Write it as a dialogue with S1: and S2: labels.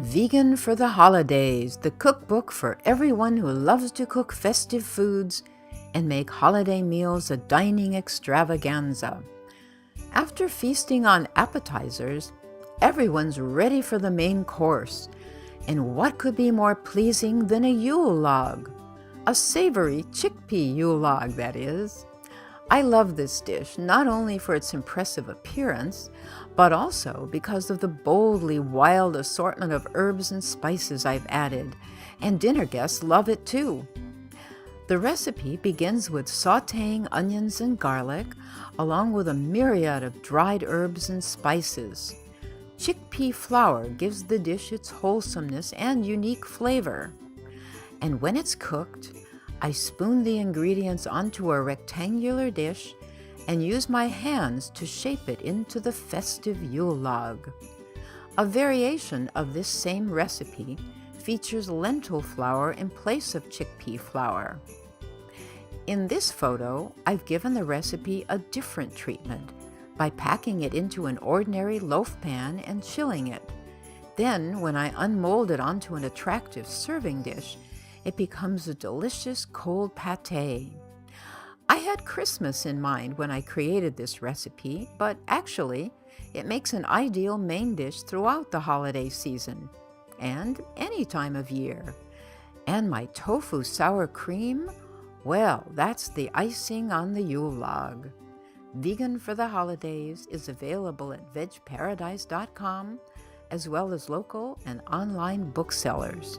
S1: Vegan for the Holidays, the cookbook for everyone who loves to cook festive foods and make holiday meals a dining extravaganza. After feasting on appetizers, everyone's ready for the main course. And what could be more pleasing than a Yule log? A savory chickpea Yule log, that is. I love this dish not only for its impressive appearance, but also because of the boldly wild assortment of herbs and spices I've added, and dinner guests love it too. The recipe begins with sautéing onions and garlic, along with a myriad of dried herbs and spices. Chickpea flour gives the dish its wholesomeness and unique flavor. And when it's cooked, I spoon the ingredients onto a rectangular dish and use my hands to shape it into the festive Yule log. A variation of this same recipe features lentil flour in place of chickpea flour. In this photo, I've given the recipe a different treatment by packing it into an ordinary loaf pan and chilling it. Then, when I unmold it onto an attractive serving dish, it becomes a delicious cold pâté. I had Christmas in mind when I created this recipe, but actually, it makes an ideal main dish throughout the holiday season and any time of year. And my tofu sour cream? Well, that's the icing on the Yule log. Vegan for the Holidays is available at vegparadise.com, as well as local and online booksellers.